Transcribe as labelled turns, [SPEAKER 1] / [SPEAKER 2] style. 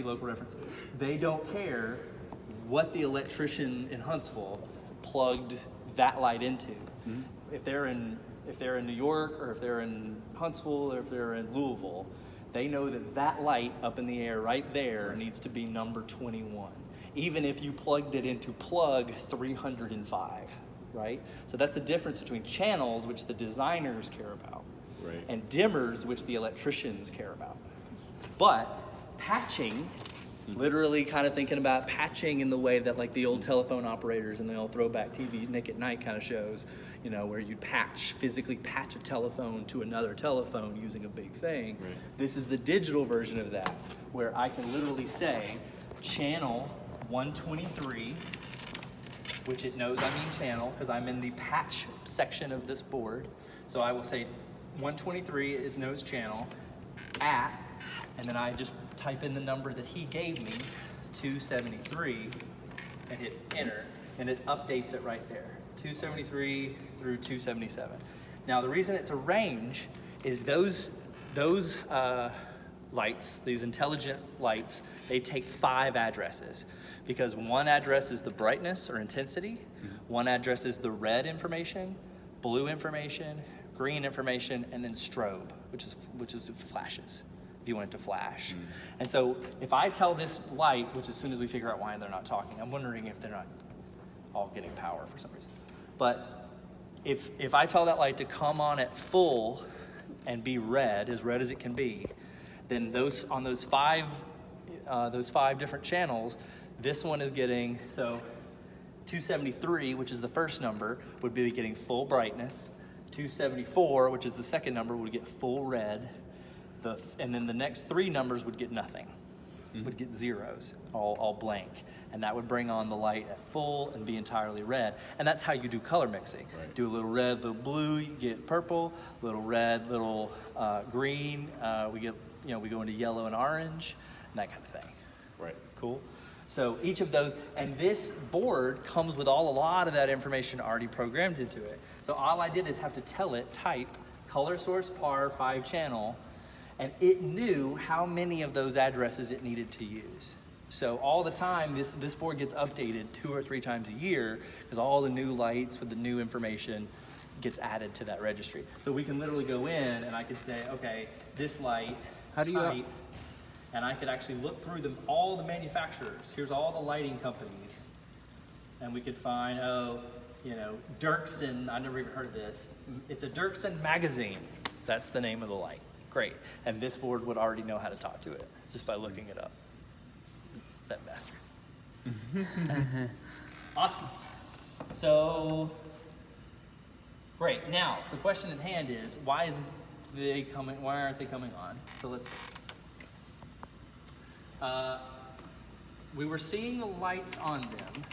[SPEAKER 1] local reference. They don't care what the electrician in Huntsville plugged that light into. Mm-hmm. If they're in New York, or if they're in Huntsville, or if they're in Louisville, they know that that light up in the air right there needs to be number 21, even if you plugged it into plug 305, right? So that's the difference between channels, which the designers care about,
[SPEAKER 2] right,
[SPEAKER 1] and dimmers, which the electricians care about. But patching, literally kind of thinking about patching in the way that like the old telephone operators and the old throwback TV Nick at Night kind of shows, you know, where you'd physically patch a telephone to another telephone using a big thing.
[SPEAKER 2] Right.
[SPEAKER 1] This is the digital version of that, where I can literally say channel 123, which it knows I mean channel because I'm in the patch section of this board. So I will say 123, it knows channel, at, and then I just type in the number that he gave me, 273, and hit enter, and it updates it right there, 273 through 277. Now the reason it's a range is those lights, these intelligent lights, they take 5 addresses, because one address is the brightness or intensity, one address is the red information, blue information, green information, and then strobe, which is flashes, if you want it to flash. And so if I tell this light, which as soon as we figure out why they're not talking, I'm wondering if they're not all getting power for some reason. But if I tell that light to come on at full and be red as it can be, then those 5 different channels, this one is getting, so 273, which is the first number, would be getting full brightness. 274, which is the second number, would get full red. And then the next 3 numbers would get nothing, would get zeros, all blank. And that would bring on the light at full and be entirely red. And that's how you do color mixing.
[SPEAKER 2] Right.
[SPEAKER 1] Do a little red, little blue, you get purple, little red, little green, we go into yellow and orange, and that kind of thing.
[SPEAKER 2] right.
[SPEAKER 1] Cool. So each of those, and this board comes with a lot of that information already programmed into it. So all I did is have to tell it, type color source par 5 channel, and it knew how many of those addresses it needed to use. So all the time, this board gets updated 2 or 3 times a year, because all the new lights with the new information gets added to that registry. So we can literally go in and I could say, okay, this light, type, and I could actually look through them, all the manufacturers. Here's all the lighting companies. And we could find, Dirksen, I never even heard of this. It's a Dirksen magazine. That's the name of the light. Great. And this board would already know how to talk to it just by looking it up. That bastard. Awesome. So, great. Now, the question at hand is, why aren't they coming on? So let's we were seeing the lights on them